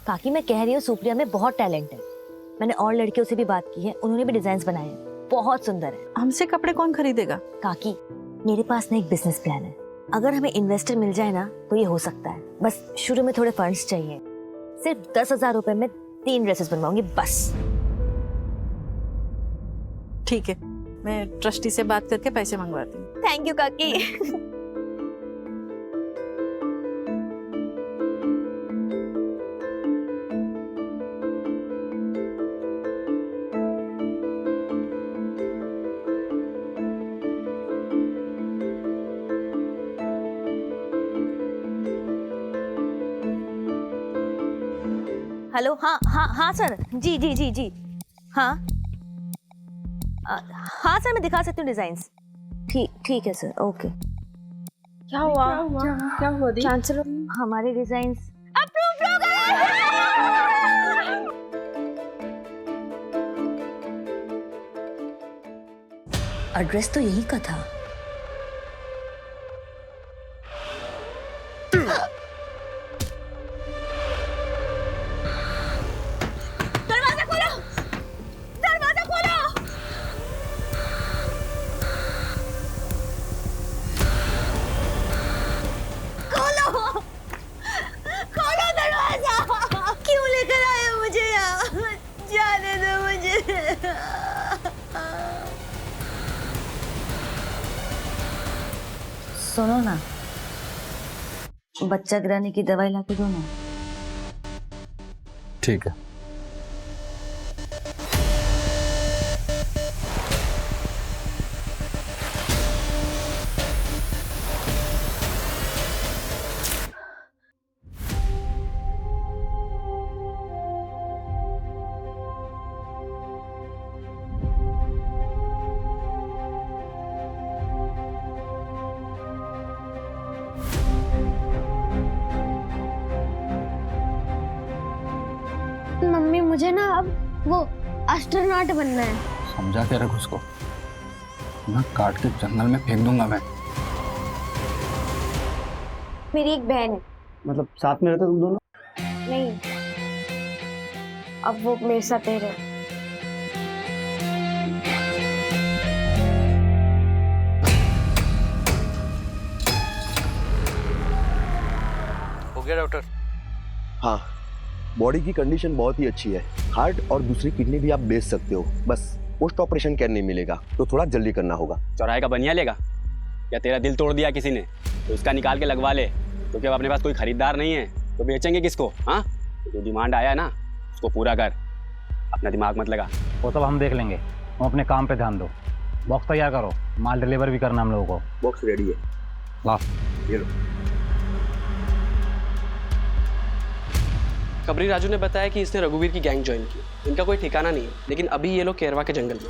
काकी मैं कह रही हूँ सुप्रिया में बहुत टैलेंट है। मैंने और लड़कियों से भी बात की है, उन्होंने भी डिजाइन बनाए हैं, बहुत सुंदर है। हमसे कपड़े कौन खरीदेगा? काकी मेरे पास ना एक बिजनेस प्लान है, अगर हमें इन्वेस्टर मिल जाए ना तो ये हो सकता है। बस शुरू में थोड़े फंड्स चाहिए, सिर्फ 10,000 रुपए में 3 ड्रेसेस बनवाऊंगी बस। ठीक है, मैं ट्रस्टी से बात करके पैसे मंगवाती हूँ। थैंक यू काकी। हेलो, हाँ हाँ हाँ सर, जी जी जी जी हाँ हाँ सर, मैं दिखा सकती हूँ डिजाइन्स। ठीक है सर, ओके। क्या हुआ दी? चांसलर, हमारे डिजाइन्स अप्रूव हो गए। एड्रेस तो यही का था। दरवाजा खोलो, दरवाजा खोलो। खोलो, खोलो दरवाजा। क्यों लेकर आए हो मुझे यहाँ? जाने दो मुझे। सुनो ना, बच्चा गिराने की दवाई लाके दो ना। ठीक है। मम्मी मुझे ना अब वो एस्ट्रोनॉट बनना है। समझा के रख उसको, मैं काट के जंगल में फेंक दूंगा मैं। मेरी एक बहन है। मतलब साथ में रहते तुम दोनों? नहीं, अब वो मेरे साथ ही रहे। हो गया डॉक्टर? हाँ, बॉडी की कंडीशन बहुत ही अच्छी है। हार्ट और दूसरी किडनी भी आप बेच सकते हो, बस पोस्ट ऑपरेशन केयर नहीं मिलेगा, तो थोड़ा जल्दी करना होगा। चौराहे का बनिया लेगा या तेरा दिल तोड़ दिया किसी ने तो इसका निकाल के लगवा ले, क्योंकि अब अपने पास कोई खरीदार नहीं है तो बेचेंगे किसको? हाँ, जो डिमांड आया है ना उसको पूरा कर, अपना दिमाग मत लगा। वो सब हम देख लेंगे, तुम अपने काम पे ध्यान दो। बॉक्स तैयार करो, माल डिलीवर भी करना हम लोगों को। बॉक्स रेडी है। ला ये लो। खबरी राजू ने बताया कि इसने रघुवीर की गैंग ज्वाइन की। इनका कोई ठिकाना नहीं है, लेकिन अभी ये लोग केरवा के जंगल में।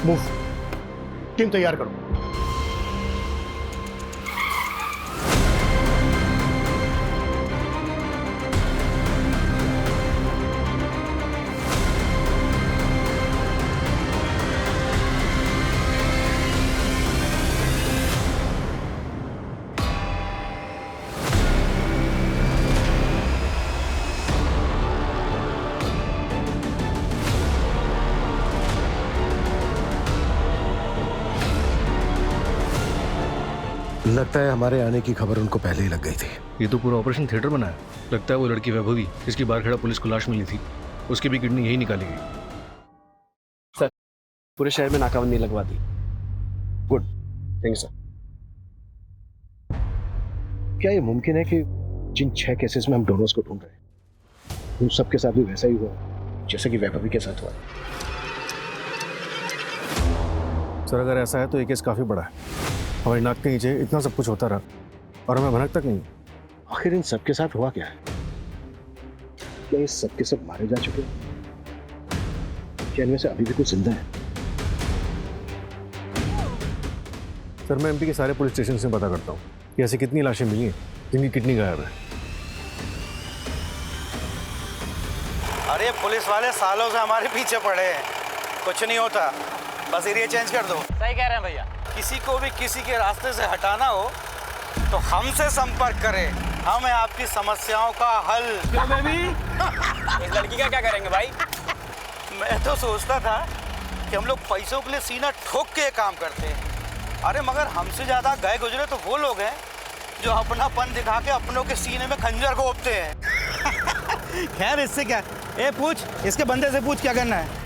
मूव, टीम तैयार करो। लगता है हमारे आने की खबर उनको पहले ही लग गई थी। ये तो पूरा ऑपरेशन थिएटर बना है। लगता है वो लड़की वैभवी, जिसकी बारखेड़ा पुलिस को लाश मिली थी, उसकी भी किडनी यही निकाली गई। सर, पूरे शहर में नाकाबंदी लगवा दी। Good, thank you sir. क्या ये मुमकिन है कि जिन 6 केसेस में हम डोनर्स को ढूंढ रहे हैं उन सबके साथ भी वैसा ही हुआ जैसे कि वैभवी के साथ हुआ? सर अगर ऐसा है तो ये केस काफी बड़ा है। हमारी नाक के नीचे इतना सब कुछ होता रहा और हमें भनक तक नहीं। आखिर इन सबके साथ हुआ क्या है? क्या ये सबके सब मारे जा चुके हैं? क्या इनमें से अभी भी कुछ जिंदा है? सर मैं एमपी के सारे पुलिस स्टेशन से पता करता हूँ कि ऐसी कितनी लाशें मिली हैं जिनकी किडनी गायब है। अरे पुलिस वाले सालों से हमारे पीछे पड़े हैं, कुछ नहीं होता, बस एरिया चेंज कर दो। सही कह रहे हैं भैया। किसी को भी किसी के रास्ते से हटाना हो तो हमसे संपर्क करें। हम हैं आपकी समस्याओं का हल। क्यों बेबी? इस लड़की का क्या करेंगे भाई? मैं तो सोचता था कि हम लोग पैसों के लिए सीना ठोक के काम करते हैं, अरे मगर हमसे ज्यादा गए गुजरे तो वो लोग हैं जो अपनापन दिखा के अपनों के सीने में खंजर घोंपते हैं। खैर इससे क्या, ए पूछ, इसके बंदे से पूछ क्या करना है।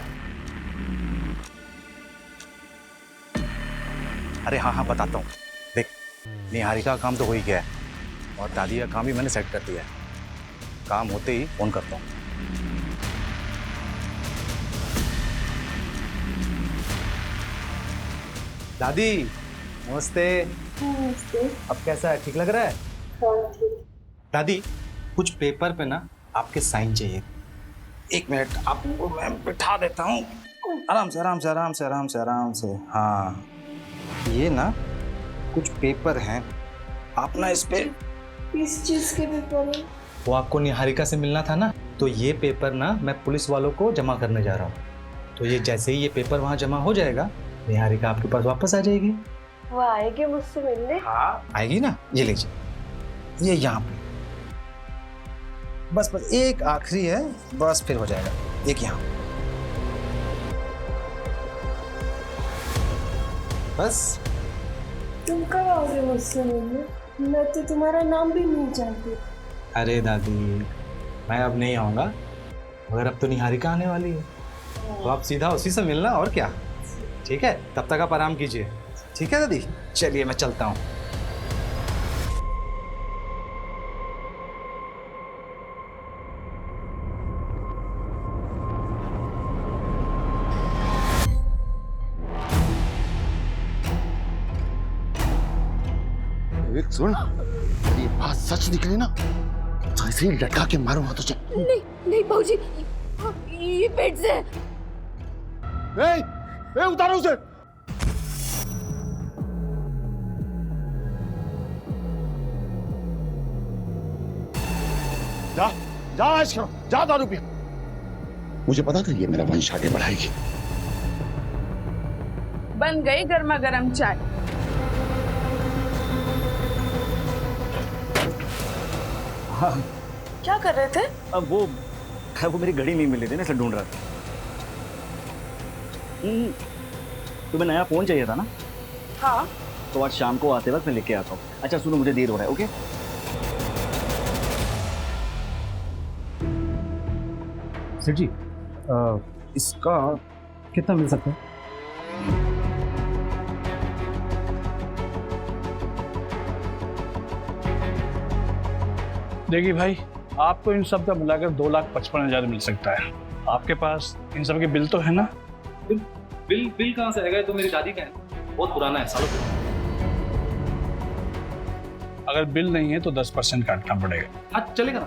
अरे हाँ बताता हूँ। देख, निहारिका का काम तो हो ही गया है और दादी का काम भी मैंने सेट कर दिया है। काम होते ही फोन करता हूँ। दादी नमस्ते। अब कैसा है, ठीक लग रहा है? दादी कुछ पेपर पे ना आपके साइन चाहिए। 1 मिनट आपको मैं बिठा देता हूँ। आराम से आराम से आराम से आराम से आराम से। हाँ ये ना कुछ पेपर हैं, आप ना इस पे। किस चीज के पेपर है? वो आपको निहारिका से मिलना था ना, तो ये पेपर ना मैं पुलिस वालों को जमा करने जा रहा हूँ। तो ये जैसे ही ये पेपर वहाँ जमा हो जाएगा, निहारिका आपके पास वापस आ जाएगी। वो आएगी मुझसे मिलने? हाँ आएगी ना, ये लीजिए, ये यहाँ पे। बस बस एक आखिरी है, बस फिर हो जाएगा। एक यहाँ, बस। तुम कब आओगे मुझसे मिलने? मैं तो तुम्हारा नाम भी नहीं जानती। अरे दादी मैं अब नहीं आऊँगा, मगर अब तो निहारिका आने वाली है, तो आप सीधा उसी से मिलना, और क्या। ठीक है, तब तक आप आराम कीजिए। ठीक है दादी, चलिए मैं चलता हूँ। विवेक सुन, ये बात सच निकली ना तो ऐसे ही लटका के मारूंगा तुझे। नहीं नहीं भाऊजी, ये पेट से। उतारो उसे। जा जा ऐश करो, जा दारू पी। मुझे पता था ये मेरा वंश आगे बढ़ाएगी। बन गई गर्मा गर्म चाय। हाँ क्या कर रहे थे? अब वो मेरी घड़ी नहीं मिली थी ना, इसलिए ढूंढ रहा था। तुम्हें नया फोन चाहिए था ना? हाँ। तो आज शाम को आते वक्त मैं लेके आता हूँ। अच्छा सुनो, मुझे देर हो रहा है। ओके सर जी, इसका कितना मिल सकता है? देखिए भाई, आपको इन सब का मिलाकर 2,55,000 मिल सकता है। आपके पास इन सब के बिल तो है ना? बिल कहाँ से आएगा? तो मेरी दादी का है, बहुत पुराना है, सालों पुराना। अगर बिल नहीं है तो 10% काटना पड़ेगा। हाँ चलेगा ना।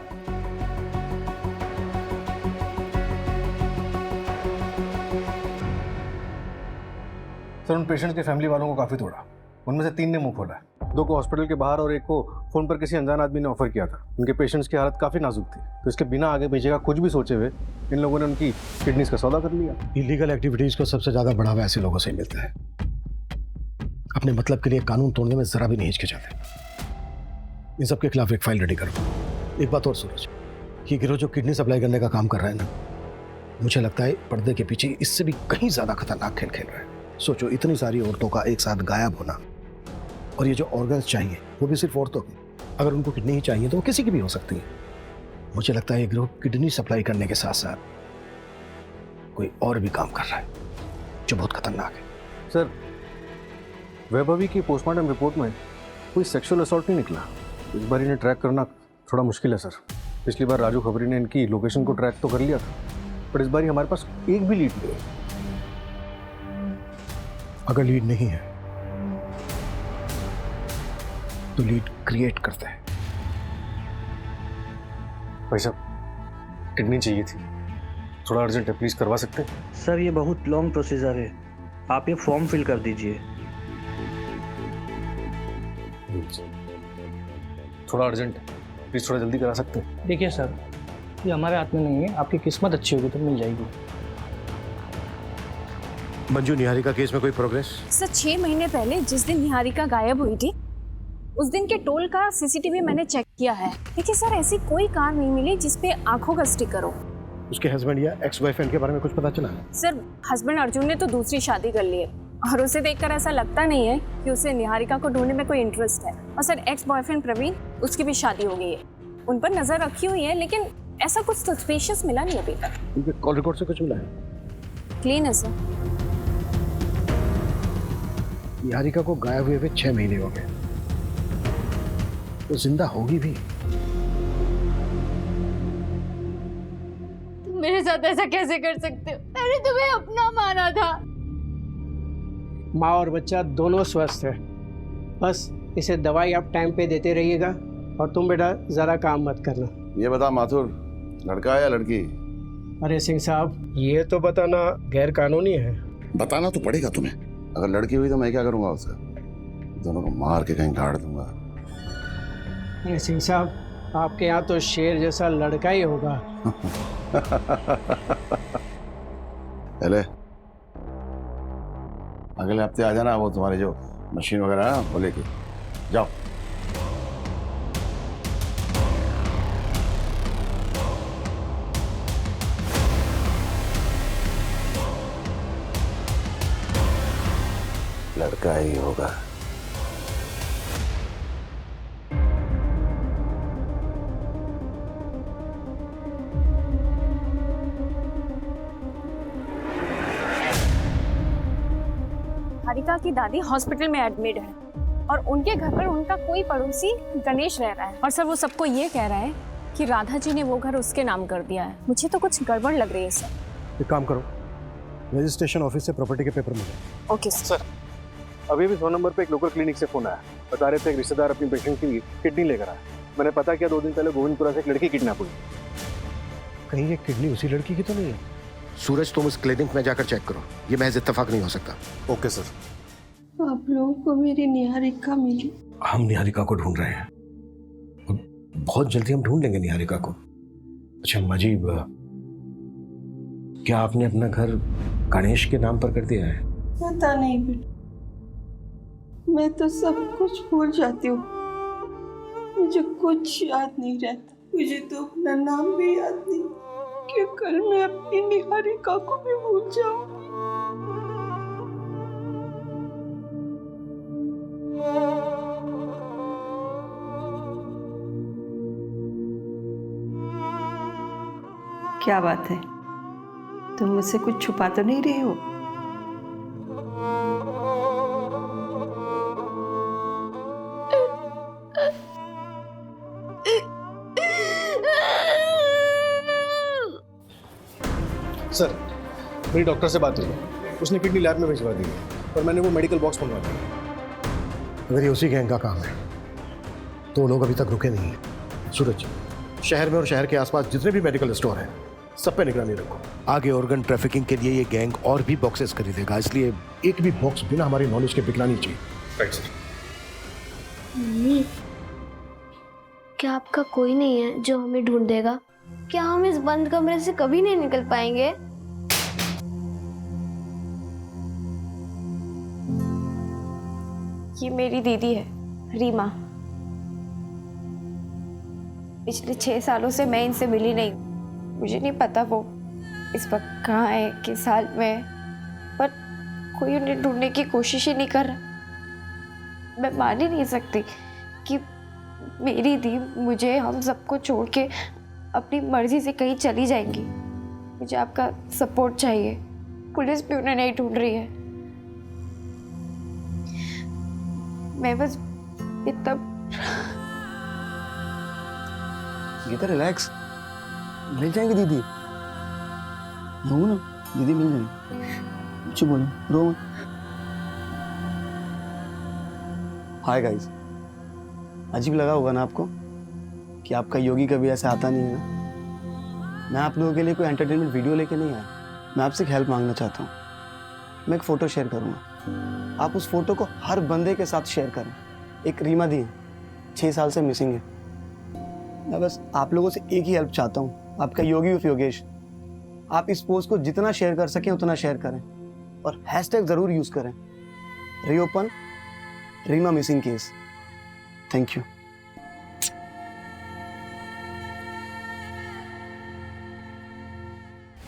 सर उन पेशेंट्स के फैमिली वालों को काफ़ी तोड़ा। उनमें से 3 ने मुंह खोला, 2 को हॉस्पिटल के बाहर और 1 को फ़ोन पर किसी अनजान आदमी ने ऑफर किया था। उनके पेशेंट्स की हालत काफ़ी नाजुक थी, तो इसके बिना आगे पीछे का कुछ भी सोचे हुए इन लोगों ने उनकी किडनीज का सौदा कर लिया। इलीगल एक्टिविटीज़ को सबसे ज़्यादा बढ़ावा ऐसे लोगों से मिलता है। अपने मतलब के लिए कानून तोड़ने में ज़रा भी नहीं हिचकिचाते। इन सब के खिलाफ एक फाइल रेडी करो। एक बात और सूरज, ये गिरोह जो किडनी सप्लाई करने का काम कर रहा है ना, मुझे लगता है पर्दे के पीछे इससे भी कहीं ज़्यादा खतरनाक खेल खेल रहा है। सोचो, इतनी सारी औरतों का एक साथ गायब होना, और ये जो ऑर्गन्स चाहिए वो भी सिर्फ औरतों की। अगर उनको किडनी ही चाहिए तो वो किसी की भी हो सकती है। मुझे लगता है ये गिरोह किडनी सप्लाई करने के साथ साथ कोई और भी काम कर रहा है जो बहुत खतरनाक है। सर वैभवी की पोस्टमार्टम रिपोर्ट में कोई सेक्सुअल असॉल्ट नहीं निकला। इस बार इन्हें ट्रैक करना थोड़ा मुश्किल है सर। पिछली बार राजू खबरी ने इनकी लोकेशन को ट्रैक तो कर लिया था, पर इस बार हमारे पास एक भी लीड नहीं है। अगर लीड नहीं है तो लीड क्रिएट करते हैं। भाई साहब किडनी चाहिए थी, थोड़ा अर्जेंट है, प्लीज करवा सकते हैं? सर ये बहुत लॉन्ग प्रोसीजर है, आप ये फॉर्म फिल कर दीजिए। थोड़ा अर्जेंट है, प्लीज थोड़ा जल्दी करा सकते हैं? देखिए सर, ये हमारे हाथ में नहीं है, आपकी किस्मत अच्छी होगी तो मिल जाएगी। मंजू, निहारिका केस में कोई प्रोग्रेस? सर 6 महीने पहले जिस दिन निहारिका गायब हुई थी, उस दिन के टोल का सीसीटीवी मैंने चेक किया है। देखिए सर, ऐसी कोई कार नहीं मिली जिसपे आंखों का स्टिकर हो। उसके हस्बैंड या एक्स बॉयफ्रेंड के बारे में कुछ पता चला? सर, हस्बैंड अर्जुन ने तो दूसरी शादी कर ली है और उसे देखकर ऐसा लगता नहीं है कि उसे निहारिका को ढूंढने में कोई इंटरेस्ट है। और सर, एक्स बॉयफ्रेंड प्रवीण, उसकी भी शादी हो गई है। उन पर नजर रखी हुई है, लेकिन ऐसा कुछ सस्पिशियस मिला नहीं अभी तक। उनके कॉल रिकॉर्ड से कुछ मिला है? क्लीन है सर। निहारिका को गायब हुए 6 महीने हो गए, तो जिंदा होगी भी। तुम मेरे साथ ऐसा कैसे कर सकते हो? मैंने तुम्हें अपना माना था। माँ और बच्चा दोनों स्वस्थ है, बस इसे दवाई आप टाइम पे देते रहिएगा और तुम बेटा ज़रा काम मत करना। ये बता माथुर, लड़का है या लड़की? अरे सिंह साहब, ये तो बताना गैर कानूनी है। बताना तो पड़ेगा तुम्हें। अगर लड़की हुई तो मैं क्या करूंगा उसका? दोनों को मार के कहीं गाड़ दूंगा। अरे सिंह साहब, आपके यहाँ तो शेर जैसा लड़का ही होगा। पहले अगले हफ्ते आ जाना, वो तुम्हारे जो मशीन वगैरह है ना वो लेके जाओ। लड़का ही होगा। निहारिका की दादी हॉस्पिटल में एडमिट है और उनके घर पर उनका कोई पड़ोसी गणेश रह रहा है। और सर, वो सबको ये कह रहा है कि राधा जी ने वो घर उसके नाम कर दिया है। मुझे तो कुछ गड़बड़ लग रही है सर। एक काम करो, रजिस्ट्रेशन ऑफिस से प्रॉपर्टी के पेपर मिले। Okay sir. अभी भी 100 नंबर पे एक लोकल क्लिनिक से फोन आया। बता रहे थे एक रिश्तेदार अपनी पेशेंट की किडनी लेकर आया। मैंने पता किया 2 दिन पहले गोविंदपुरा से एक लड़की किडनैप हुई। कहीं ये किडनी उसी लड़की की तो नहीं है? सूरज, तुम उस क्लिनिक में जाकर चेक करो, ये महज इत्तेफाक नहीं हो सकता। Okay sir. आप लोगों को मेरी निहारिका मिली? हम निहारिका को ढूंढ रहे हैं, बहुत जल्दी हम ढूंढ लेंगे निहारिका को। अच्छा अम्मा जी, क्या आपने अपना घर गणेश के नाम पर कर दिया है? पता नहीं बेटा, मैं तो सब कुछ भूल जाती हूँ। मुझे कुछ याद नहीं रहता। मुझे तो अपना नाम भी याद नहीं कि कल मैं अपनी निहारिका को भी भूल जाऊंगी। क्या बात है, तुम मुझसे कुछ छुपा तो नहीं रहे हो? सर, मेरी डॉक्टर से बात हुई है, उसने किडनी लैब में भिजवा दी है और मैंने वो मेडिकल बॉक्स मंगवा दिया। अगर ये उसी गैंग का काम है तो लोग अभी तक रुके नहीं हैं। सूरज, शहर में और शहर के आसपास जितने भी मेडिकल स्टोर हैं सब पे निगरानी रखो। आगे ऑर्गन ट्रैफिकिंग के लिए ये गैंग और भी बॉक्सेस खरीदेगा, इसलिए एक भी बॉक्स बिना हमारी नॉलेज के बिकना नहीं चाहिए। Right sir. मम्मी, क्या आपका कोई नहीं है जो हमें ढूंढ देगा? क्या हम इस बंद कमरे से कभी नहीं निकल पाएंगे? ये मेरी दीदी है, रीमा। पिछले 6 सालों से मैं इनसे मिली नहीं। मुझे नहीं पता वो इस वक्त कहाँ है, किस हाल में है, पर कोई उन्हें ढूंढने की कोशिश ही नहीं कर रहा। मैं मान ही नहीं सकती कि मेरी दी मुझे, हम सबको छोड़ के अपनी मर्जी से कहीं चली जाएंगी। मुझे आपका सपोर्ट चाहिए। पुलिस भी उन्हें नहीं ढूंढ रही है। मैं बस इतना गीता रिलैक्स, मिल जाएंगे दीदी। रो ना, दीदी मिल जाएंगे। चुप बोलो, रो मत। हाय गाइस, अजीब लगा होगा ना आपको कि आपका योगी कभी ऐसे आता नहीं है ना। मैं आप लोगों के लिए कोई एंटरटेनमेंट वीडियो लेके नहीं आया। मैं आपसे एक हेल्प मांगना चाहता हूँ। मैं एक फ़ोटो शेयर करूँगा, आप उस फोटो को हर बंदे के साथ शेयर करें। एक रीमा दी है, 6 साल से मिसिंग है। मैं बस आप लोगों से एक ही हेल्प चाहता हूँ, आपका योगी उफ योगेश। आप इस पोस्ट को जितना शेयर कर सकें उतना शेयर करें और हैशटैग ज़रूर यूज़ करें, reopen Reema missing case. Thank you.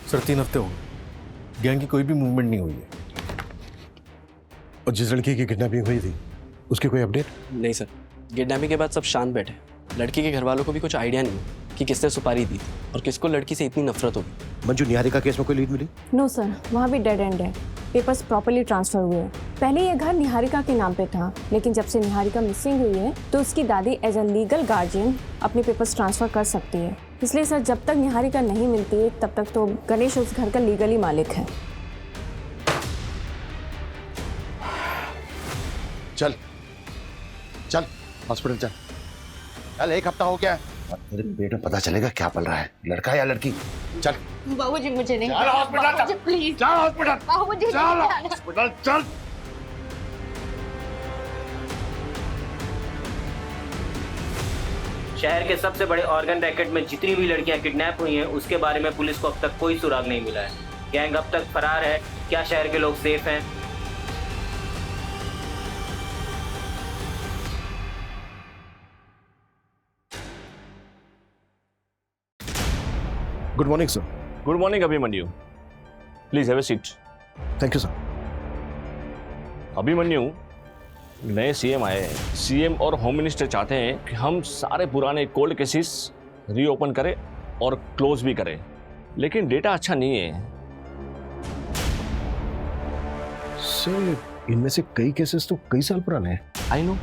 Sir 3 हफ्ते हो गए, गैंग की कोई भी मूवमेंट नहीं हुई है। और जिस लड़की की किडनैपिंग हुई थी उसकी कोई अपडेट? नहीं सर, किडनैपिंग के बाद सब शांत बैठे। लड़की के घर वालों को भी कुछ आइडिया नहीं कि किसने सुपारी दी और किसको लड़की से इतनी नफरत होगी। मंजू, निहारिका केस में कोई लीड मिली? नो सर, वहाँ भी डेड एंड है। पेपर्स प्रॉपर्ली ट्रांसफर हुए हैं। पहले ये घर निहारिका के नाम पे था, लेकिन जब से निहारिका मिसिंग हुई है तो उसकी दादी एज अ लीगल गार्जियन अपने पेपर्स ट्रांसफर कर सकती है। इसलिए सर, जब तक निहारिका नहीं मिलती है तब तक तो गणेश उस घर का लीगली मालिक है। चल चल हॉस्पिटल चल। चल, 1 हफ्ता हो गया है, तेरे पेट में पता चलेगा क्या पल रहा है, लड़का या लड़की। चल बाबूजी, मुझे नहीं चल हॉस्पिटल, बाबूजी, प्लीज चल हॉस्पिटल, बाबूजी, चल हॉस्पिटल चल। शहर के सबसे बड़े ऑर्गन रैकेट में जितनी भी लड़कियां किडनैप हुई हैं उसके बारे में पुलिस को अब तक कोई सुराग नहीं मिला है। गैंग अब तक फरार है। क्या शहर के लोग सेफ हैं? Good morning sir. Good morning Abhimanyu, please have a seat. Thank you sir. Abhimanyu, नए सीएम आए हैं। सीएम और होम मिनिस्टर चाहते हैं कि हम सारे पुराने कोल्ड केसेस रीओपन करें और क्लोज भी करें, लेकिन डेटा अच्छा नहीं है। सर, इनमें से कई केसेस तो कई साल पुराने हैं। आई नो,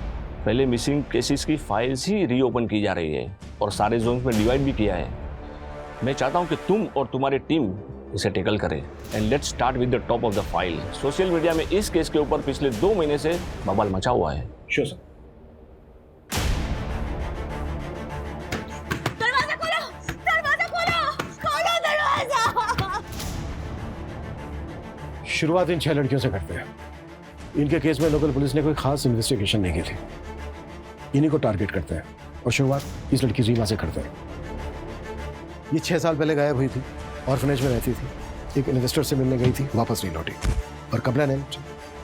पहले मिसिंग केसेस की फाइल्स ही रीओपन की जा रही है और सारे जोन्स में डिवाइड भी किया है। मैं चाहता हूं कि तुम और तुम्हारी टीम इसे टेकल करें and let's start with the top of the file. Social media में इस केस के ऊपर पिछले 2 महीने से बवाल मचा हुआ है। Sure sir. दरवाजा खोलो, दरवाजा खोलो, खोलो दरवाजा। शुरुआत इन 6 लड़कियों से करते हैं। इनके केस में लोकल पुलिस ने कोई खास इन्वेस्टिगेशन नहीं की थी। इन्हीं को टारगेट करते हैं और शुरुआत इस लड़की रीमा से करते हैं। ये 6 साल पहले गायब हुई थी, ऑर्फनेज में रहती थी, एक इन्वेस्टर से मिलने गई थी, वापस नहीं लौटी और कम्प्लेनेंट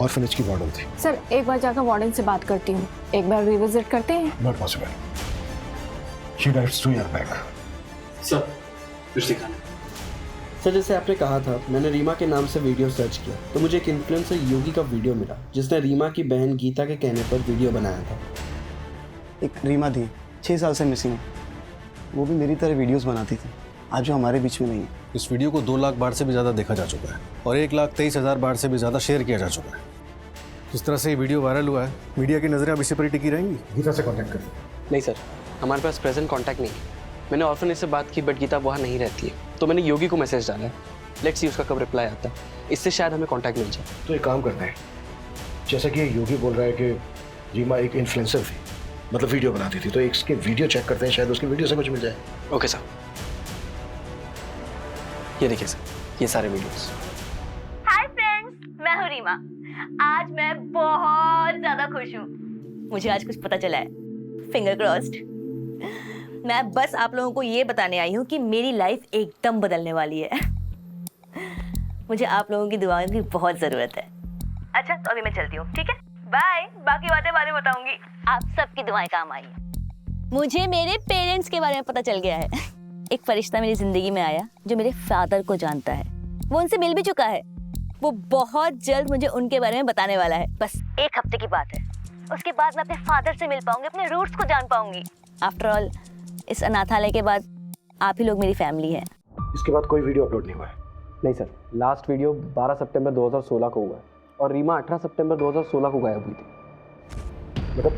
ऑर्फनेज की वार्डन थी। सर, एक बार जाकर वार्डन से बात करती हूँ। एक बार रिविजिट करते हैं। Not possible, she died 2 years back। Sir, कुछ दिखाना। सर, जैसे आपने कहा था, मैंने रीमा के नाम से वीडियो सर्च किया तो मुझे एक इन्फ्लुएंसर योगी का वीडियो मिला जिसने रीमा की बहन गीता के कहने पर वीडियो बनाया था। एक रीमा थी, 6 साल से मिसिंग है। वो भी मेरी तरह वीडियोस बनाती थी, आज वो हमारे बीच में नहीं है। इस वीडियो को 2 लाख बार से भी ज़्यादा देखा जा चुका है और 1,23,000 बार से भी ज़्यादा शेयर किया जा चुका है। जिस तरह से ये वीडियो वायरल हुआ है, मीडिया की नज़रें अब इसी पर ही टिकी रहेंगी। गीता से कॉन्टैक्ट करिए। नहीं सर, हमारे पास प्रेजेंट कॉन्टैक्ट नहीं है। मैंने ऑर्फनेज से बात की बट गीता वहाँ नहीं रहती है, तो मैंने योगी को मैसेज डाला है। लेट्स सी उसका कब रिप्लाई आता है, इससे शायद हमें कॉन्टैक्ट मिल जाए। तो एक काम करते हैं, जैसा कि योगी बोल रहा है कि रीमा एक इन्फ्लुएंसर थी, मतलब वीडियो बनाती थी, तो इसके वीडियो चेक करते हैं, शायद उसके वीडियो से कुछ मिल जाए। Okay sir. ये देखिए सर, ये सारे वीडियोस। हाय फ्रेंड्स, मैं हूँ रीमा। आज मैं बहुत ज्यादा खुश हूँ। मुझे आज कुछ पता चला है, फिंगर क्रॉस्ड। मैं बस आप लोगों को ये बताने आई हूँ कि मेरी लाइफ एकदम बदलने वाली है। मुझे आप लोगों की दुआओं की बहुत जरूरत है। अच्छा, तो अभी मैं चलती हूँ, ठीक है? बाय। बाकी बातें बाद में बताऊंगी। आप सबकी दुआएं काम आई। मुझे मेरे पेरेंट्स के बारे में पता चल गया है। एक फरिश्ता मेरी जिंदगी में आया जो मेरे फादर को जानता है। वो उनसे मिल भी चुका है। वो बहुत जल्द मुझे उनके बारे में बताने वाला है। बस 1 हफ्ते की बात है। उसके बाद मैं अपने फादर से मिल पाऊंगी, अपने रूट्स को जान पाऊंगी। आफ्टर ऑल, इस अनाथालय के बाद आप ही लोग मेरी फैमिली है। इसके बाद कोई वीडियो अपलोड नहीं हुआ है? नहीं सर, लास्ट वीडियो 12 सितंबर 2016 को हुआ है और रीमा 18 सितंबर 2016 को गायब हुई थी। मतलब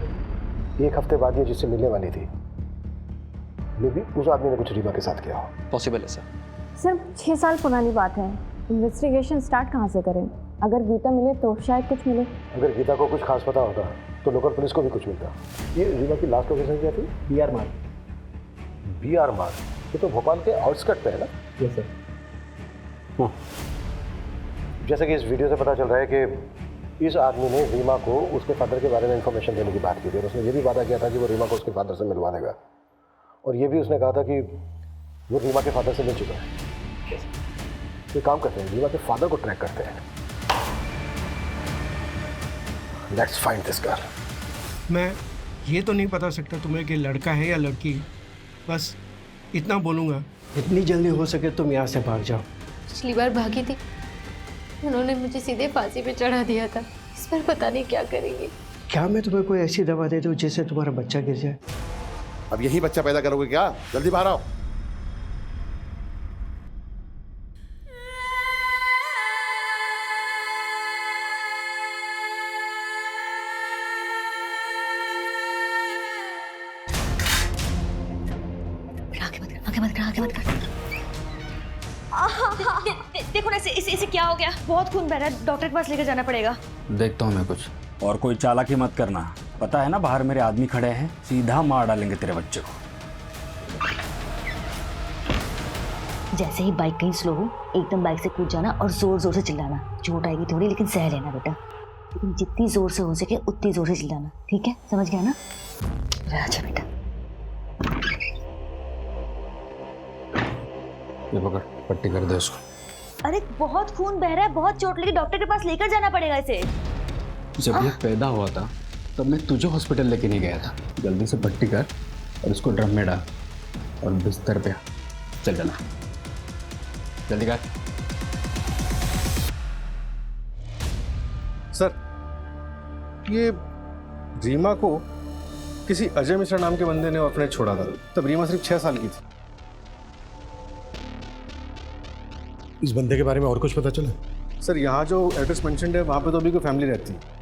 1 हफ्ते बाद ये जिससे मिलने वाली थी, मे भी उस आदमी ने कुछ रीमा के साथ किया हो। पॉसिबल है सर। सर, 6 साल पुरानी बात है। इन्वेस्टिगेशन स्टार्ट कहाँ से करें? अगर गीता मिले तो शायद कुछ मिले। अगर गीता को कुछ खास पता होता तो लोकल पुलिस को भी कुछ मिलता। ये रीमा की लास्ट लोकेशन क्या थी? BR मार्ग। BR मार्ग, ये तो भोपाल के आउटस्कर्ट पे है ना? Yes sir. जैसे कि इस वीडियो से पता चल रहा है कि इस आदमी ने रीमा को उसके फादर के बारे में इंफॉर्मेशन देने की बात की थी और उसने ये भी वादा किया था कि वो रीमा को उसके फादर से मिलवा देगा, और ये भी उसने कहा था कि वो रीमा के फादर से मिल चुका है। तो काम करते हैं, रीमा के फादर को ट्रैक करते हैं। Let's find this girl. मैं ये तो नहीं पता सकता तुम्हें कि लड़का है या लड़की। बस इतना बोलूँगा, इतनी जल्दी हो सके तुम यहाँ से भाग जाओ। पिछली बार भागी थी, उन्होंने मुझे सीधे फांसी पे चढ़ा दिया था। इस बार पता नहीं क्या करेंगे। क्या मैं तुम्हें कोई ऐसी दवा दे दूँ जिससे तुम्हारा बच्चा गिर जाए? अब यही बच्चा पैदा करोगे क्या? जल्दी बाहर आओ। देखो ना, इसे क्या हो गया? बहुत खून बह रहा है, डॉक्टर के पास लेकर जाना पड़ेगा। देखता हूँ मैं कुछ। और कोई चालाकी मत करना, पता है ना बाहर मेरे आदमी खड़े हैं, सीधा मार डालेंगे तेरे बच्चे को। जैसे ही बाइक कहीं स्लो हो, एकदम बाइक से कूद जाना और जोर जोर से चिल्लाना। चोट आएगी थोड़ी, लेकिन सह लेना बेटा। लेकिन जितनी जोर से हो सके उतनी जोर से चिल्लाना, ठीक है? समझ गया ना? अच्छा बेटा। ये पकड़, पट्टी कर दे उसको। अरे बहुत खून बह रहा है, बहुत चोट लगी, डॉक्टर के पास लेकर जाना पड़ेगा इसे। जब ये पैदा हुआ था तब मैं तुझे हॉस्पिटल लेके नहीं गया था। जल्दी से पट्टी कर और इसको ड्रम में डाल और बिस्तर पे चल जाना, जल्दी कर। सर, ये रीमा को किसी अजय मिश्रा नाम के बंदे ने ऑर्फनेज छोड़ा था। तब रीमा सिर्फ 6 साल की थी। इस बंदे के बारे में और कुछ पता चला? सर, यहाँ जो एड्रेस मेंशन्ड है वहाँ पे तो अभी कोई फैमिली रहती है।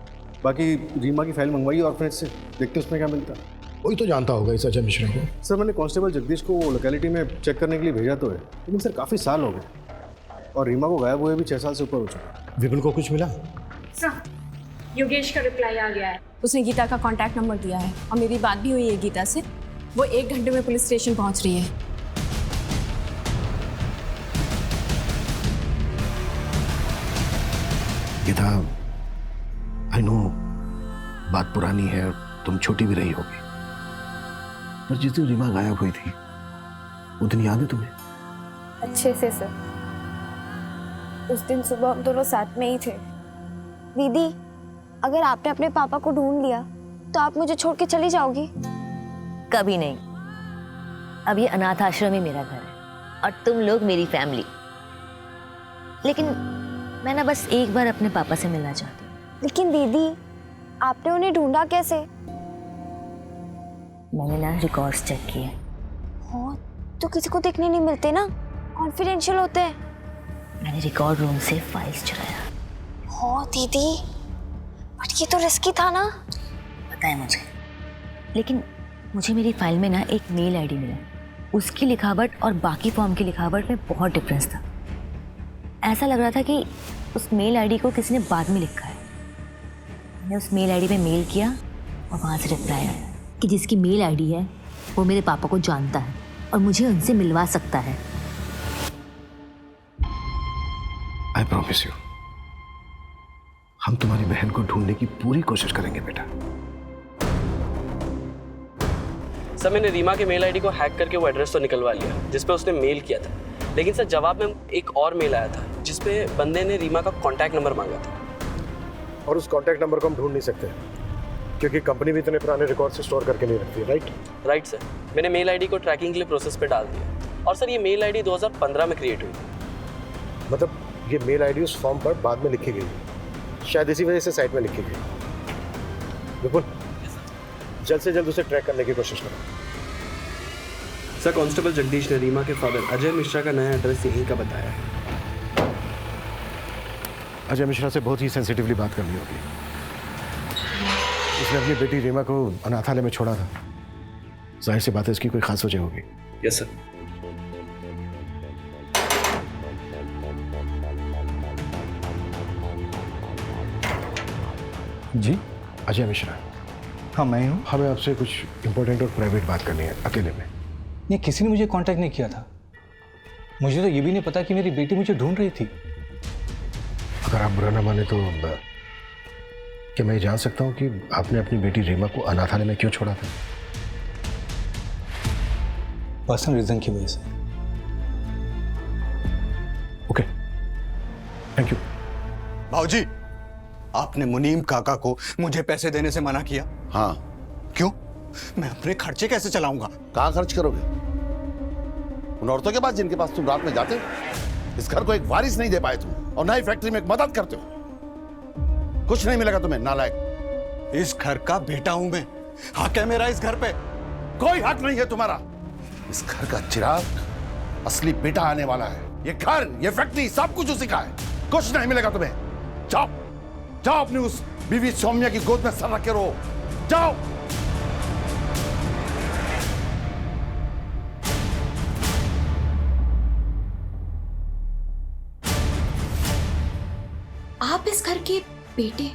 बाकी रीमा की फाइल मंगवाई ऑर्फनेज से, देखते उसमें क्या मिलता है। वही तो जानता होगा इस अजय मिश्रा को। सर, मैंने कांस्टेबल जगदीश को वो लोकेलिटी में चेक करने के लिए भेजा तो है, लेकिन सर काफ़ी साल हो गए और रीमा को गायब हुए भी 6 साल से ऊपर हो चुका। विपुल को कुछ मिला? सर, योगेश का रिप्लाई आ गया है। उसने गीता का कांटेक्ट नंबर दिया है और मेरी बात भी हुई है गीता से। वो 1 घंटे में पुलिस स्टेशन पहुंच रही है। गीता, आई नो बात पुरानी है, तुम छोटी भी रही होगी, पर जिस दिन रीमा गायब हुई थी वो दिन याद है तुम्हें? अच्छे से सर। उस दिन सुबह हम दोनों साथ में ही थे। दीदी, अगर आपने अपने पापा को ढूंढ लिया तो आप मुझे छोड़ के चली जाओगी? कभी नहीं। अब ये अनाथ आश्रम ही मेरा घर है और तुम लोग मेरी फैमिली। लेकिन मैं ना बस एक बार अपने पापा से मिलना चाहती हूँ। लेकिन दीदी, आपने उन्हें ढूंढा कैसे? मैंने ना रिकॉर्ड्स चेक किए। हाँ, तो किसी को देखने नहीं मिलते ना, कॉन्फिडेंशियल होते हैं। मैंने रिकॉर्ड रूम से फाइल्स चुराया। हाँ दीदी, बट ये तो रिस्की था ना। पता है मुझे, लेकिन मुझे मेरी फाइल में ना एक मेल आईडी मिला। उसकी लिखावट और बाकी फॉर्म की लिखावट में बहुत डिफरेंस था। ऐसा लग रहा था कि उस मेल आईडी को किसी ने बाद में लिखा है। मैंने उस मेल आईडी पे मेल किया और वहाँ से रिप्लाई आया कि जिसकी मेल आईडी है वो मेरे पापा को जानता है और मुझे उनसे मिलवा सकता है। आई प्रॉमिस यू, हम तुम्हारी बहन को ढूंढने की पूरी कोशिश करेंगे बेटा। सर, मैंने रीमा के मेल आईडी को हैक करके वो एड्रेस तो निकलवा लिया जिस पे उसने मेल किया था, लेकिन सर जवाब में एक और मेल आया था जिस पे बंदे ने रीमा का कांटेक्ट नंबर मांगा था। और उस कांटेक्ट नंबर को हम ढूंढ नहीं सकते क्योंकि कंपनी भी इतने पुराने रिकॉर्ड से स्टोर करके नहीं रखती है। राइट सर, मैंने मेल आईडी को ट्रैकिंग के लिए प्रोसेस पे डाल दिया। और सर, ये मेल आईडी 2015 में क्रिएट हुई थी। मतलब ये मेल आईडी उस फॉर्म पर बाद में लिखी गई, शायद इसी वजह से साइट में लिखी गई। बिल्कुल, जल्द से जल्द उसे ट्रैक करने की कोशिश करो। सर, कांस्टेबल जगदीश ने रीमा के फादर अजय मिश्रा का नया एड्रेस यहीं का बताया है। अजय मिश्रा से बहुत ही सेंसिटिवली बात करनी होगी। उसने अपनी बेटी रीमा को अनाथालय में छोड़ा था, जाहिर सी बात है इसकी कोई खास वजह होगी। Yes sir. जी, अजय मिश्रा। हाँ, मैं हूँ। हमें आपसे कुछ इंपॉर्टेंट और प्राइवेट बात करनी है, अकेले में। नहीं, किसी ने मुझे कांटेक्ट नहीं किया था। मुझे तो ये भी नहीं पता कि मेरी बेटी मुझे ढूंढ रही थी। अगर आप बुरा ना माने तो क्या मैं जान सकता हूँ कि आपने अपनी बेटी रीमा को अनाथालय में क्यों छोड़ा था? पर्सनल रीजन की वजह से। Okay, thank you. भाऊजी, आपने मुनीम काका को मुझे पैसे देने से मना किया। हाँ, क्यों? मैं अपने खर्चे कैसे चलाऊंगा? कहाँ खर्च करोगे? उन औरतों के पास जिनके पास तुम रात में जाते हो? इस घर को एक वारिस नहीं दे पाए तुम, और ना ही फैक्ट्री में एक मदद करते हो। कुछ नहीं मिलेगा तुम्हें, नालायक। इस घर का बेटा हूं मैं, हक है मेरा इस घर पे। कोई हक नहीं है तुम्हारा। इस घर का चिराग असली बेटा आने वाला है। ये घर, ये फैक्ट्री, सब कुछ उसी का है। कुछ नहीं मिलेगा तुम्हें। जाओ जाओ, अपनी उस बीवी सौम्या की गोद में सर रख के रहो। जाओ। आप इस घर के बेटे,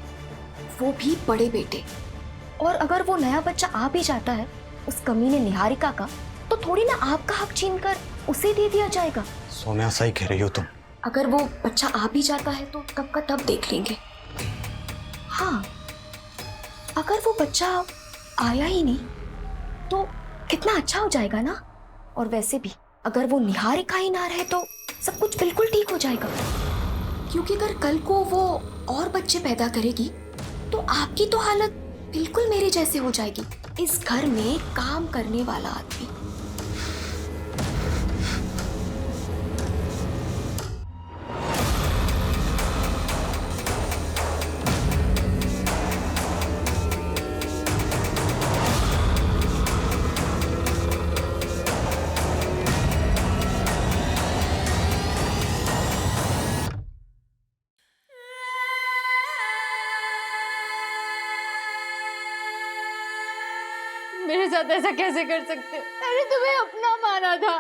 वो भी बड़े बेटे, और अगर वो नया बच्चा आ भी जाता है उस कमीने निहारिका का, तो थोड़ी ना आपका हक छीनकर उसे दे दिया जाएगा। सोनिया सही कह रही हो तुम। अगर वो बच्चा आ भी जाता है तो तब का तब देख लेंगे। हाँ, अगर वो बच्चा आया ही नहीं तो कितना अच्छा हो जाएगा ना। और वैसे भी अगर वो निहारिका ही ना रहे तो सब कुछ बिल्कुल ठीक हो जाएगा, क्योंकि अगर कल को वो और बच्चे पैदा करेगी तो आपकी तो हालत बिल्कुल मेरे जैसे हो जाएगी। इस घर में काम करने वाला आदमी। मेरे साथ ऐसा कैसे कर सकते हो? मैंने तुम्हें अपना माना था।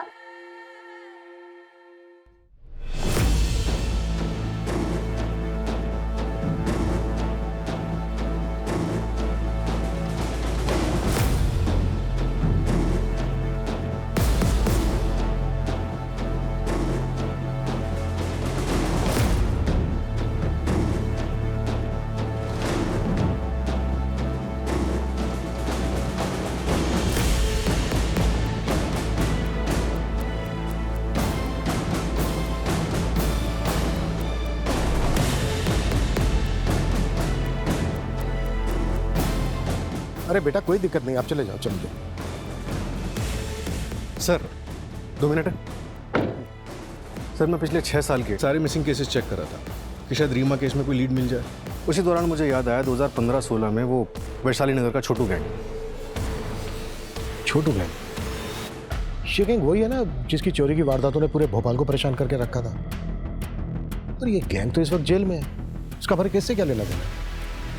अरे बेटा कोई दिक्कत नहीं, आप चले जाओ, चलिए। Sir 2 minute. सर मैं पिछले 6 साल के सारे मिसिंग केसेस चेक कर रहा था कि शायद रीमा केस में कोई लीड मिल जाए। उसी दौरान मुझे याद आया 2015-16 में वो वैशाली नगर का छोटू गैंग। छोटू गैंग? ये गैंग वही है ना जिसकी चोरी की वारदातों ने पूरे भोपाल को परेशान करके रखा था। पर ये गैंग तो इस वक्त जेल में है, उसका हमारे केस से क्या लेना देना?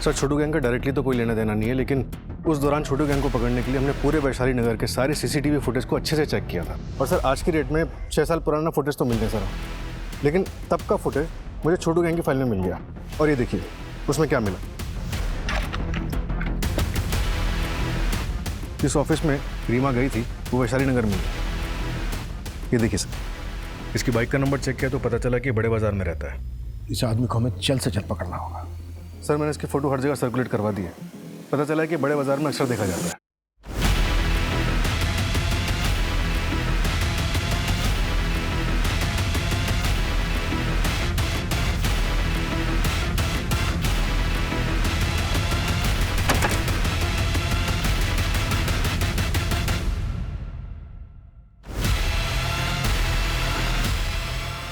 सर छोटू गैंग का डायरेक्टली तो कोई लेना देना नहीं है, लेकिन उस दौरान छोटू गैंग को पकड़ने के लिए हमने पूरे वैशाली नगर के सारे सीसीटीवी फुटेज को अच्छे से चेक किया था। और सर आज की डेट में 6 साल पुराना फुटेज तो मिल गया सर, लेकिन तब का फुटेज मुझे छोटू गैंग की फाइल में मिल गया। और ये देखिए उसमें क्या मिला। जिस ऑफिस में रीमा गई थी वो वैशाली नगर में। ये देखिए सर, इसकी बाइक का नंबर चेक किया तो पता चला कि बड़े बाजार में रहता है। इस आदमी को हमें जल्द से जल्द पकड़ना होगा। सर मैंने इसकी फ़ोटो हर जगह सर्कुलेट करवा दी है। पता चला है कि बड़े बाजार में अक्सर देखा जाता है।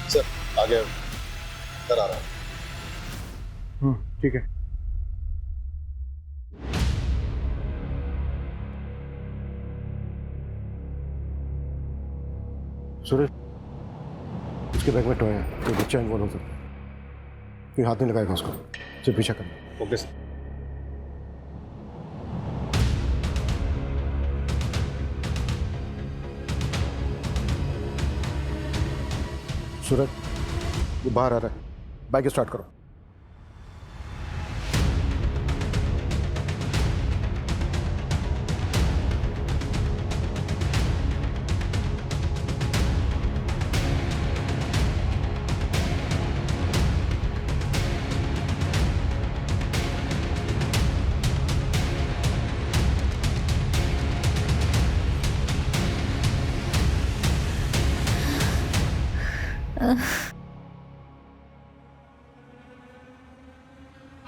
सर आगे कर आ रहा हूँ। ठीक है। सूरज, उसके बैग में टॉय है, कोई बच्चा इन्वॉल्व हो सकता है। कोई हाथ नहीं लगाएगा उसको, सिर्फ पीछा करना। Okay sir. सूरज, वो बाहर आ रहा है, बाइक स्टार्ट करो।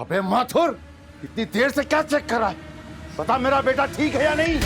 अबे माथुर, इतनी देर से क्या चेक कर रहा है? बता मेरा बेटा ठीक है या नहीं?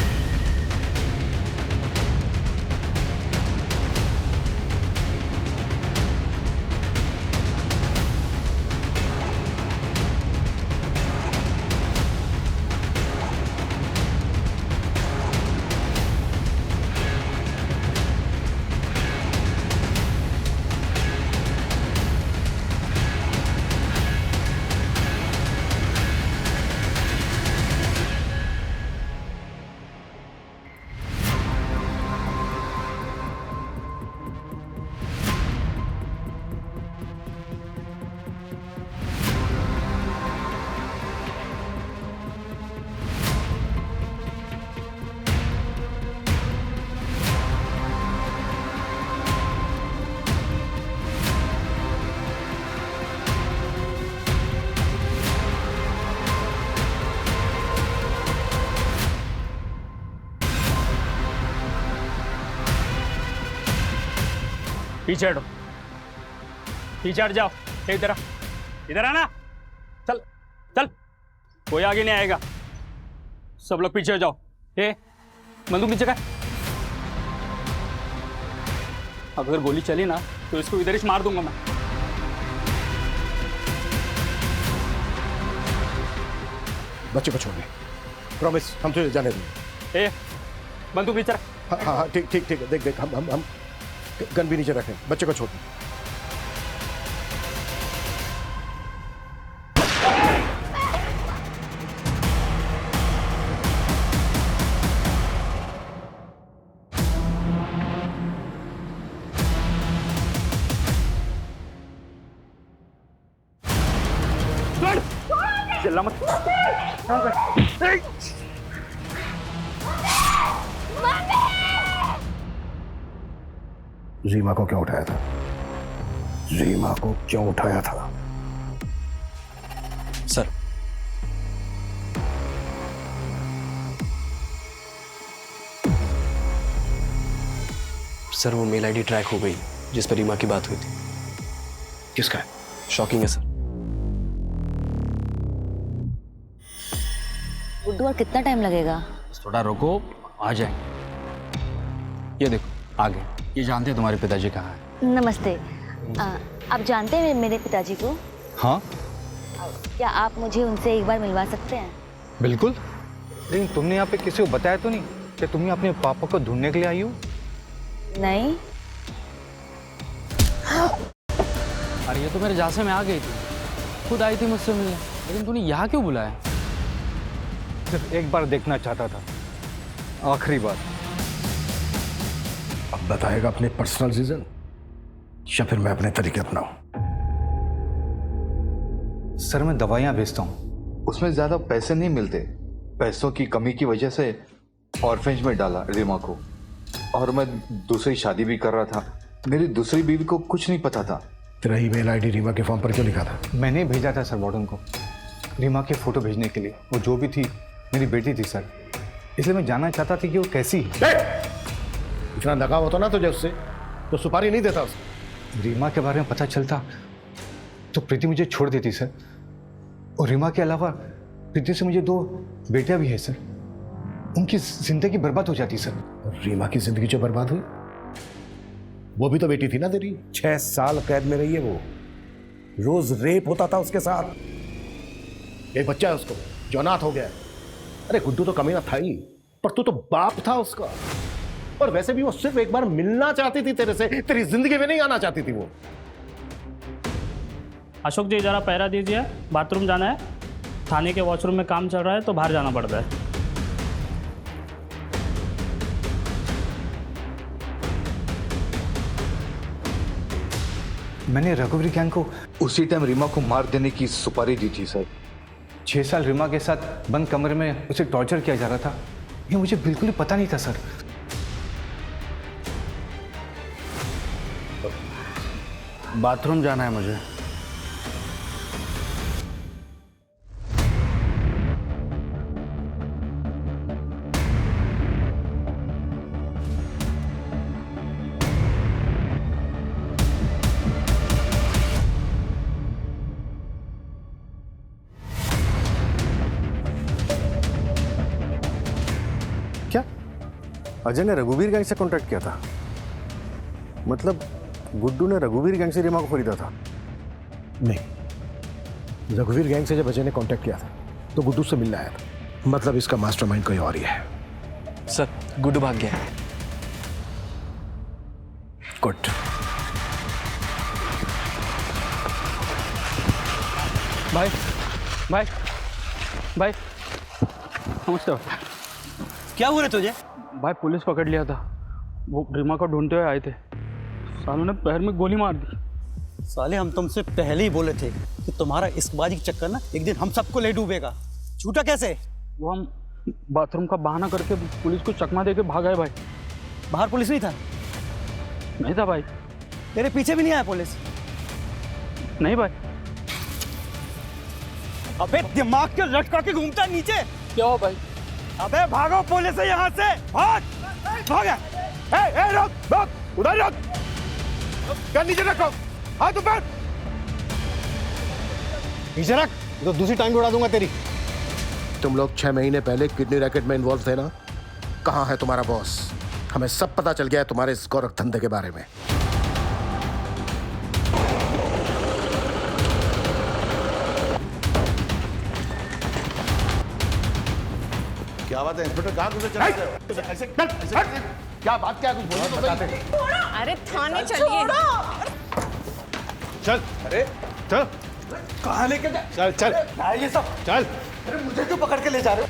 पीछे हटो, पीछे हट जाओ। इधर आ, इधर आना। चल चल, कोई आगे नहीं आएगा। सब लोग पीछे हो जाओ। बंदूक नीचे का। अगर गोली चली ना तो इसको इधर ही मार दूंगा मैं। बच्चे को छोड़ दे, प्रॉमिस, हम तुझे जाने देंगे। बंदूक नीचे। हाँ, ठीक ठीक ठीक है। देख देख, हम गन भी नीचे रखें। बच्चे को छोड़ दे। चिल्ला मत। रीमा को क्यों उठाया था? रीमा को क्यों उठाया था? सर, सर वो मेल आईडी ट्रैक हो गई जिस पर रीमा की बात हुई थी। किसका है? शॉकिंग है सर। गुड्डू, और कितना टाइम लगेगा? थोड़ा रुको, आ जाएंगे। ये देखो आ गए। ये जानते हैं तुम्हारे पिताजी कहाँ हैं? नमस्ते। आप जानते हैं मेरे पिताजी को? हाँ क्या आप मुझे उनसे एक बार मिलवा सकते हैं? बिल्कुल, लेकिन तुमने यहाँ पे किसी को बताया तो नहीं कि तुम अपने पापा को ढूंढने के लिए आई हो? नहीं। अरे ये तो मेरे जासे में आ गई थी, खुद आई थी मुझसे मिलने, लेकिन तूने यहाँ क्यों बुलाया? सिर्फ एक बार देखना चाहता था, आखिरी बार। अब बताएगा अपने पर्सनल रीजन या फिर मैं अपने तरीके अपनाऊं? सर मैं दवाइयाँ भेजता हूँ। उसमें ज्यादा पैसे नहीं मिलते। पैसों की कमी की वजह से ऑर्फेंज में डाला रीमा को, और मैं दूसरी शादी भी कर रहा था। मेरी दूसरी बीवी को कुछ नहीं पता था। तेरा ईमेल आईडी रीमा के फॉर्म पर क्यों लिखा था? मैंने भेजा था सर वार्डन को रीमा की फोटो भेजने के लिए। वो जो भी थी मेरी बेटी थी सर, इसलिए मैं जानना चाहता था कि वो कैसी है। इतना लगाव होता ना तुझे उससे तो सुपारी नहीं देता उसे। रीमा के बारे में पता चलता तो प्रीति मुझे छोड़ देती सर। और रीमा के अलावा प्रीति से मुझे 2 बेटियां भी है सर। उनकी जिंदगी बर्बाद हो जाती सर। रीमा की जिंदगी जो बर्बाद हुई, वो भी तो बेटी थी ना तेरी। 6 साल कैद में रही है वो। रोज रेप होता था उसके साथ। एक बच्चा है उसको जो अनाथ हो गया है। अरे गुड्डू तो कमीना था ही, पर तू तो बाप था उसका। और वैसे भी वो सिर्फ एक बार मिलना चाहती थी तेरे से, तेरी जिंदगी में नहीं आना चाहती थी वो। अशोक जी जरा पहरा दीजिए, बाथरूम जाना है। थाने के वॉशरूम में काम चल रहा है तो बाहर जाना पड़ता है। मैंने रघुवीर गैंग को उसी टाइम रीमा को मार देने की सुपारी दी थी सर। 6 साल रीमा के साथ बंद कमरे में उसे टॉर्चर किया जा रहा था, ये मुझे बिल्कुल ही पता नहीं था सर। बाथरूम जाना है मुझे। अजय ने रघुवीर गैंग से कांटेक्ट किया था? मतलब गुड्डू ने रघुवीर गैंग से रीमा को खरीदा था? नहीं, रघुवीर गैंग से जब अजय ने कांटेक्ट किया था तो गुड्डू से मिलने आया था। मतलब इसका मास्टरमाइंड कोई और ही है। सर गुड्डू भाग गया है। गुड। भाई भाई भाई नमस्ते। क्या हुआ तुझे? भाई पुलिस पकड़ लिया था, वो रीमा को ढूंढते हुए आए थे, सालों ने पैर में गोली मार दी। साले हम तुमसे पहले ही बोले थे कि तुम्हारा इश्कबाजी के चक्कर ना एक दिन हम सबको ले डूबेगा। झूठा कैसे? वो हम बाथरूम का बहाना करके पुलिस को चकमा देके भाग आए भाई। बाहर पुलिस नहीं था? नहीं था भाई। तेरे पीछे भी नहीं आया पुलिस? नहीं भाई। अबे दिमाग के लटका के घूमता है नीचे। क्या हो भाई? अबे भागो पुलिस से यहाँ से, भाग भाग। ए रुक रुक, उधर रुक, कर नीचे रखो, हाथ ऊपर नीचे रख, तो दूसरी टाइम उड़ा दूंगा तेरी। तुम लोग 6 महीने पहले किडनी रैकेट में इन्वॉल्व थे ना? कहाँ है तुम्हारा बॉस? हमें सब पता चल गया है तुम्हारे इस गोरख धंधे के बारे में। क्या बात है इंस्पेक्टर, कहाँ घुसे चले गए हो? ऐसे क्या बात, क्या कुछ बोलो तो सही। अरे थाने चलिए। चल, अरे चल, कहाँ लेके जा? चल चल ये सब चल। अरे मुझे क्यों पकड़ के ले जा रहे हो?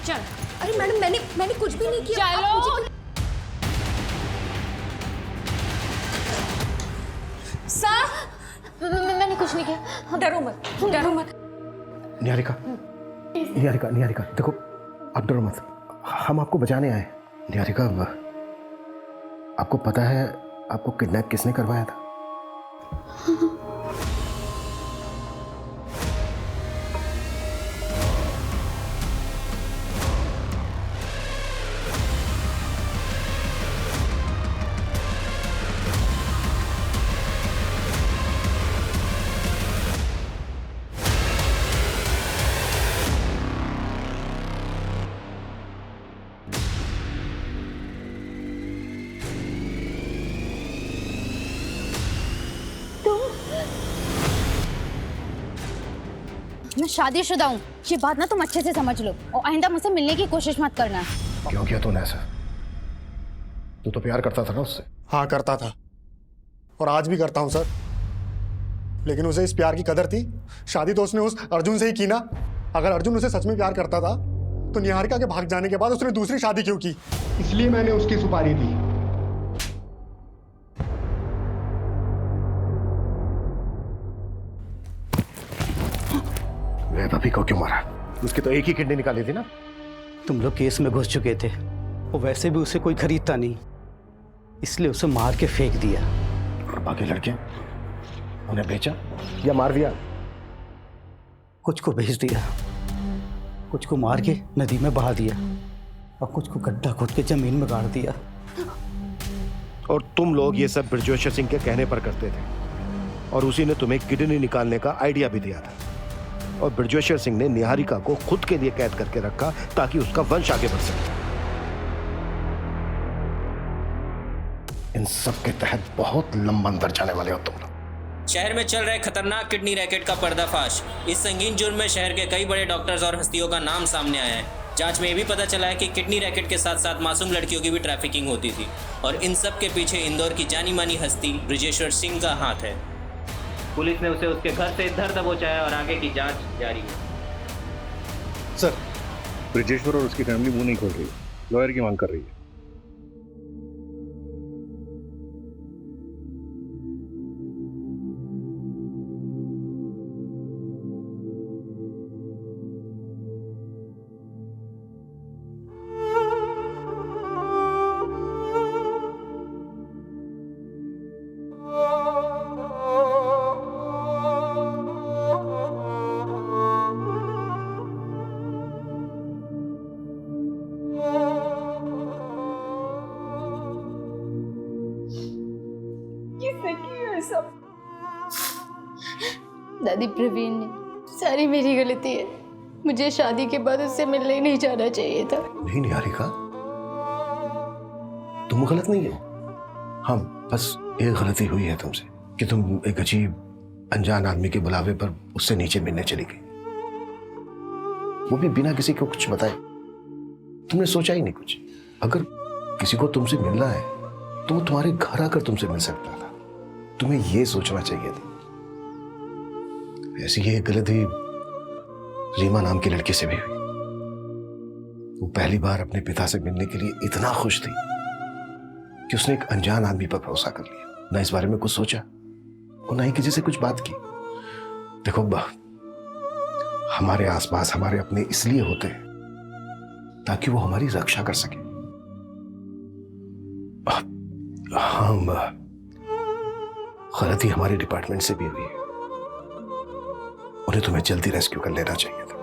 अरे मैडम मैंने कुछ भी नहीं किया। चलो सर, मैंने कुछ नहीं किया। डरो मत, डरो मत। निहारिका, निहारिका, निहारिका, देखो आप डरो मत, हम आपको बचाने आए। निहारिका, आपको पता है आपको किडनैप किसने करवाया था? मैं शादीशुदा हूँ, ये बात ना तुम अच्छे से समझ लो, और आइंदा मुझसे मिलने की कोशिश मत करना। क्यों किया तूने ऐसा? तू तो प्यार करता था ना उससे? हाँ करता था, और आज भी करता हूँ सर। लेकिन उसे इस प्यार की कदर थी, शादी तो उसने उस अर्जुन से ही की ना। अगर अर्जुन उसे सच में प्यार करता था तो निहारिका के भाग जाने के बाद उसने दूसरी शादी क्यों की? इसलिए मैंने उसकी सुपारी दी। भाभी को क्यों मारा? उसकी तो एक ही किडनी निकाली थी ना। तुम लोग केस में घुस चुके थे, और वैसे भी उसे कोई खरीदता नहीं, इसलिए उसे मार के फेंक दिया। और बाकी लड़के उन्हें बेचा या मार दिया? कुछ को भेज दिया, कुछ को मार के नदी में बहा दिया, और कुछ को गड्ढा खोद के जमीन में गाड़ दिया। और तुम लोग ये सब ब्रजेश्वर सिंह के कहने पर करते थे, और उसी ने तुम्हें किडनी निकालने का आइडिया भी दिया था। और ब्रजेश्वर सिंह ने निहारिका को खुद के लिए कैद करके रखा ताकि उसका वंश आगे बढ़ सके। इन सब के तहत बहुत लंबा अंदर जाने वाले हो तुम लोग। शहर में चल रहे खतरनाक किडनी रैकेट का पर्दाफाश। इस संगीन जुर्म में शहर के कई बड़े डॉक्टर्स और हस्तियों का नाम सामने आया है। जांच में ये भी पता चला है कि किडनी रैकेट के साथ साथ मासूम लड़कियों की भी ट्रैफिकिंग होती थी, और इन सब के पीछे इंदौर की जानी मानी हस्ती ब्रजेश्वर सिंह का हाथ है। पुलिस ने उसे उसके घर से धर दबोचाया और आगे की जांच जारी है। सर, ब्रजेश्वर और उसकी फैमिली मुंह नहीं खोल रही, लॉयर की मांग कर रही है। दादी, प्रवीण ने सारी मेरी गलती है। मुझे शादी के बाद उससे मिलने ही नहीं जाना चाहिए था। नहीं निहारिका, तुम गलत नहीं हो। हाँ, बस एक गलती हुई है तुमसे कि तुम एक अजीब अनजान आदमी के बुलावे पर उससे नीचे मिलने चली गई, वो भी बिना किसी को कुछ बताए। तुमने सोचा ही नहीं कुछ। अगर किसी को तुमसे मिलना है तो वो तुम्हारे घर आकर तुमसे मिल सकता था, तुम्हें ये सोचना चाहिए था। ऐसी ही एक गलती रीमा नाम की लड़की से भी हुई। वो पहली बार अपने पिता से मिलने के लिए इतना खुश थी कि उसने एक अनजान आदमी पर भरोसा कर लिया, ना इस बारे में कुछ सोचा और ना ही किसी से कुछ बात की। देखो, हमारे आसपास हमारे अपने इसलिए होते हैं ताकि वो हमारी रक्षा कर सके। हाँ, गलती हमारे डिपार्टमेंट से भी हुई है, उन्हें तुम्हें जल्दी रेस्क्यू कर लेना चाहिए था।